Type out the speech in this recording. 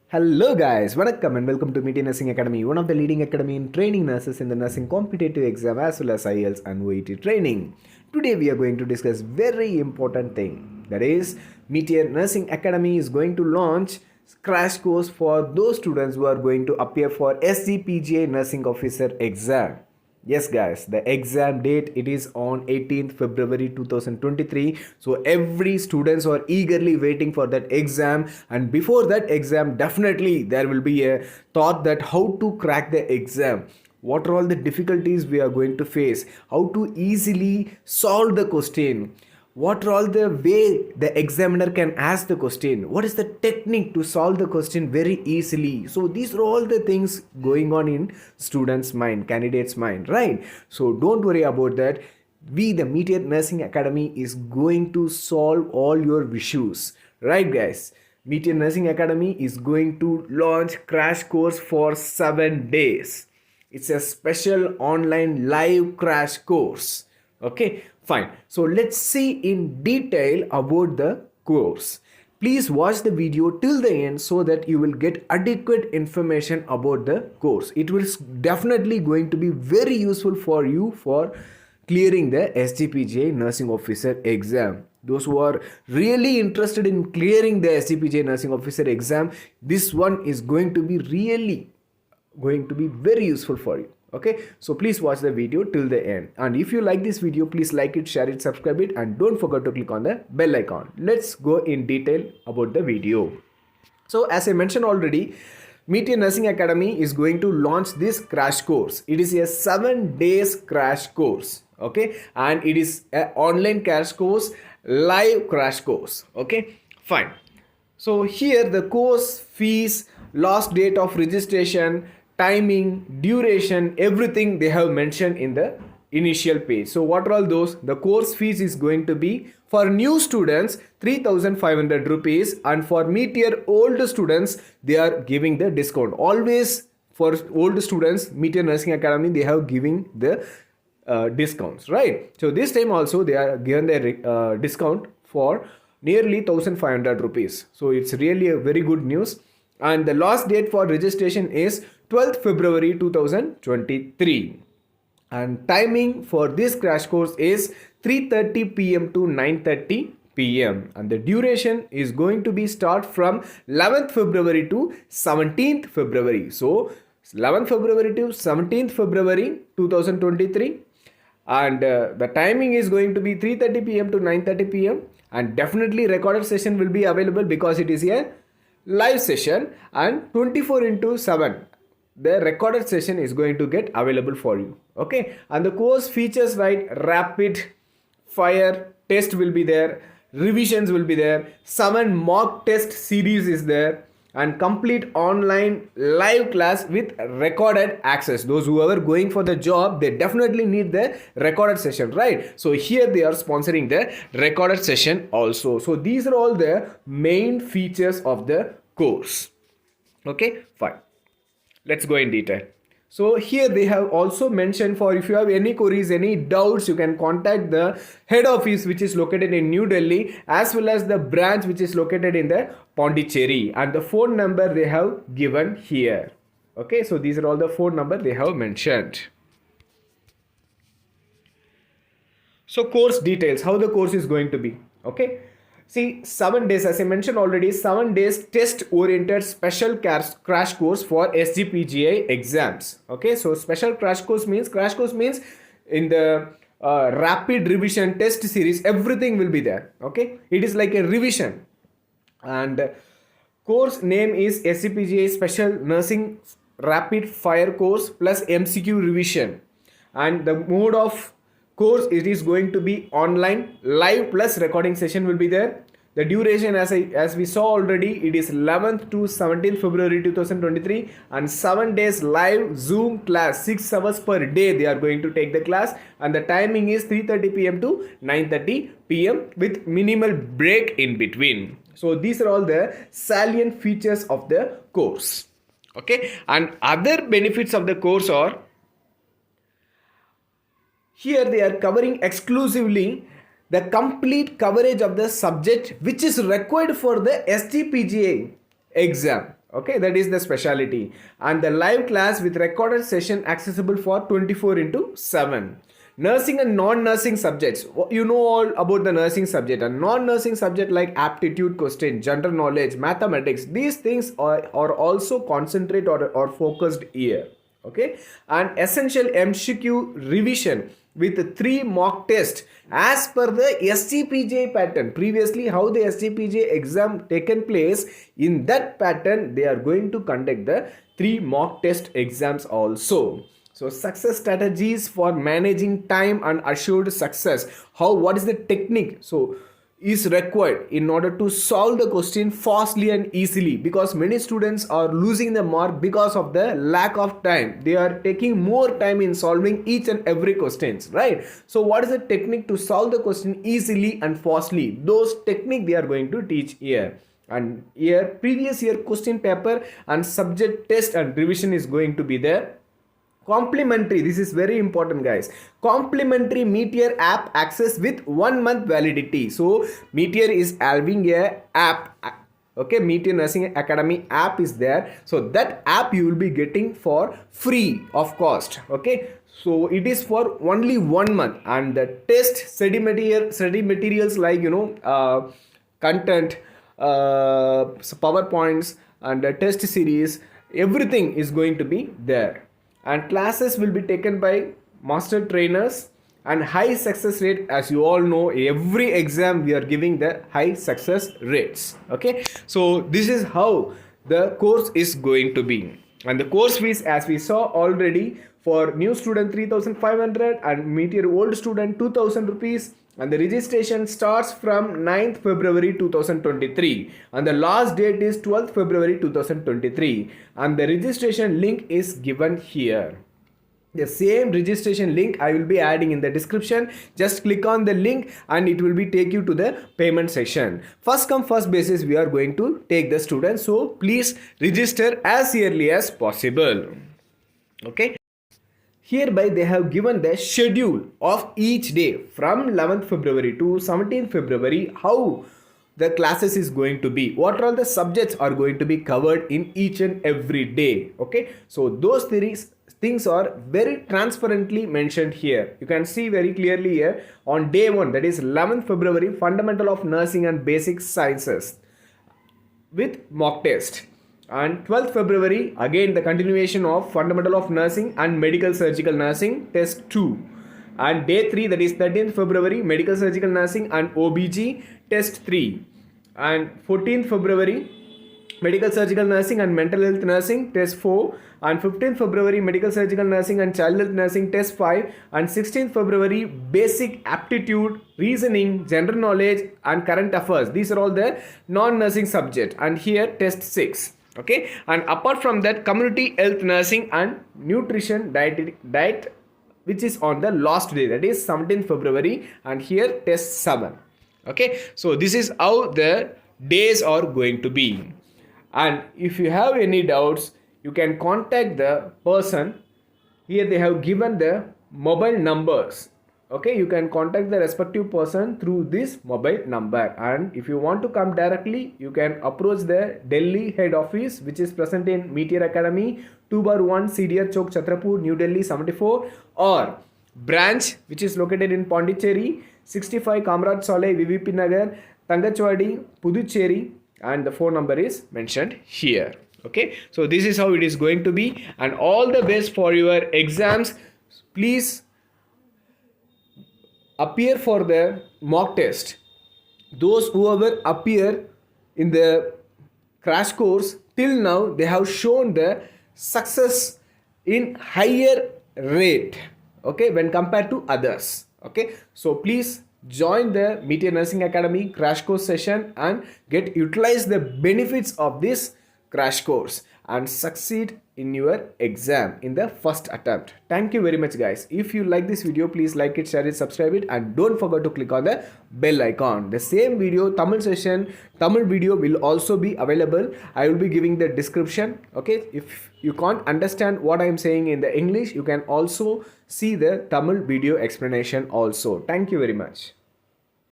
Hello guys, welcome and welcome to Metier Nursing Academy, one of the leading academy in training nurses in the nursing competitive exam as well as IELTS and OET training. Today we are going to discuss very important thing, that is Metier Nursing Academy is going to launch crash course for those students who are going to appear for SGPGI Nursing Officer exam. Yes guys, the exam date it is on 18th February 2023. So every students are eagerly waiting for that exam, and before that exam definitely there will be a thought that how to crack the exam. What are all the difficulties we are going to face? How to easily solve the question? What are all the way the examiner can ask the question? What is the technique to solve the question very easily? So these are all the things going on in students mind, candidates mind, right? So don't worry about that. We, the Metier Nursing Academy, is going to solve all your issues, right guys? Metier Nursing Academy is going to launch crash course for 7 days. It's a special online live crash course. Okay, fine. So let's see in detail about the course. Please watch the video till the end so that you will get adequate information about the course. It will definitely going to be very useful for you for clearing the SGPGI Nursing Officer exam. Those who are really interested in clearing the SGPGI Nursing Officer exam, this one is going to be very useful for you. Okay, so please watch the video till the end, and if you like this video, please like it, share it, subscribe it, and don't forget to click on the bell icon. Let's go in detail about the video. So as I mentioned already, Metier Nursing Academy is going to launch this crash course. It is a 7 days crash course. Okay, and it is an online crash course, live crash course. Okay, fine. So here the course fees, last date of registration, timing, duration, everything they have mentioned in the initial page. So what are all those? The course fees is going to be for new students 3,500 rupees, and for Metier old students they are giving the discount. Always for old students, Metier Nursing Academy they have giving the discounts, right? So this time also they are given the discount for nearly 1,500 rupees. So it's really a very good news. And the last date for registration is 12th February 2023. And timing for this crash course is 3:30 p.m. to 9:30 p.m. and the duration is going to be start from 11th February to 17th February. So 11th February to 17th February 2023, and the timing is going to be 3:30 p.m. to 9:30 p.m. and definitely recorded session will be available because it is a live session, and 24/7 the recorded session is going to get available for you. Okay, and the course features like rapid fire test will be there, revisions will be there, 7 mock test series is there, and complete online live class with recorded access. Those who are going for the job, they definitely need the recorded session, right? So here they are sponsoring the recorded session also. So these are all the main features of the course. Okay, fine. Let's go in detail. So here they have also mentioned, for if you have any queries, any doubts, you can contact the head office which is located in New Delhi, as well as the branch which is located in the Pondicherry, and the phone number they have given here. Okay, so these are all the phone number they have mentioned. So course details, how the course is going to be. Okay, see, 7 days, as I mentioned already, 7 days test oriented special crash course for SGPGI exams. Okay, so special crash course means in the rapid revision test series, everything will be there. Okay, it is like a revision, and course name is SGPGI Special Nursing Rapid Fire Course plus MCQ revision, and the mode of course it is going to be online live plus recording session will be there. The duration, as we saw already, it is 11th to 17th February 2023, and 7 days live Zoom class, 6 hours per day they are going to take the class, and the timing is 3:30 p.m. to 9:30 p.m. with minimal break in between. So these are all the salient features of the course. Okay, and other benefits of the course are, here they are covering exclusively the complete coverage of the subject which is required for the SGPGI exam. Okay, that is the specialty. And the live class with recorded session accessible for 24 into 7. Nursing and non-nursing subjects. You know all about the nursing subject. And non-nursing subject like aptitude question, general knowledge, mathematics. These things are also concentrate or focused here. Okay, and essential MCQ revision with 3 mock tests as per the SGPGI pattern. Previously, how the SGPGI exam taken place, in that pattern they are going to conduct the 3 mock test exams also. So success strategies for managing time and assured success. What is the technique? So is required in order to solve the question fastly and easily, because many students are losing the mark because of the lack of time. They are taking more time in solving each and every questions, right? So what is the technique to solve the question easily and fastly? Those technique they are going to teach here. And here previous year question paper and subject test and revision is going to be there. Complimentary, this is very important guys, complimentary Metier app access with 1 month validity. So Metier is having a app, okay, Metier Nursing Academy app is there. So that app you will be getting for free of cost. Okay, so it is for only 1 month, and the test study materials like content, PowerPoints and the test series, everything is going to be there. And classes will be taken by master trainers and high success rate. As you all know, every exam we are giving the high success rates. Okay, so this is how the course is going to be. And the course fees, as we saw already, for new student 3,500 and Metier old student 2,000 rupees. And the registration starts from 9th February 2023 and the last date is 12th February 2023, and the registration link is given here. The same registration link I will be adding in the description. Just click on the link and it will be take you to the payment section. First come first basis we are going to take the students, so please register as early as possible. Okay. Hereby they have given the schedule of each day from 11th February to 17th February, how the classes is going to be, what all the subjects are going to be covered in each and every day. Okay, so those things are very transparently mentioned here. You can see very clearly here on day 1, that is 11th February, fundamental of nursing and basic sciences with mock test. And 12th February, again the continuation of fundamental of nursing and medical surgical nursing test 2. And day 3, that is 13th February, medical surgical nursing and OBG test 3. And 14th February, medical surgical nursing and mental health nursing test 4. And 15th February, medical surgical nursing and child health nursing test 5. And 16th February, basic aptitude, reasoning, general knowledge and current affairs. These are all the non-nursing subject, and here test 6. Okay, and apart from that, community health nursing and nutrition diet which is on the last day, that is 17th February, and here test 7. Okay, so this is how the days are going to be. And if you have any doubts, you can contact the person. Here they have given the mobile numbers. Okay, you can contact the respective person through this mobile number, and if you want to come directly, you can approach the Delhi head office which is present in Metier Academy, 2/1 CDR Chowk, Chhatrapur, New Delhi 74, or branch which is located in Pondicherry, 65 Kamraj Saleh, VVP Nagar, Tangachwadi, Puducherry, and the phone number is mentioned here. Okay, so this is how it is going to be, and all the best for your exams. Please appear for the mock test. Those whoever appear in the crash course till now, they have shown the success in higher rate, okay, when compared to others. Okay, so please join the Metier Nursing Academy crash course session and utilize the benefits of this crash course and succeed in your exam in the first attempt. Thank you very much guys. If you like this video, please like it, share it, subscribe it, and don't forget to click on the bell icon. The same video, Tamil session, Tamil video will also be available. I will be giving the description. Okay, if you can't understand what I am saying in the English, you can also see the Tamil video explanation also. Thank you very much.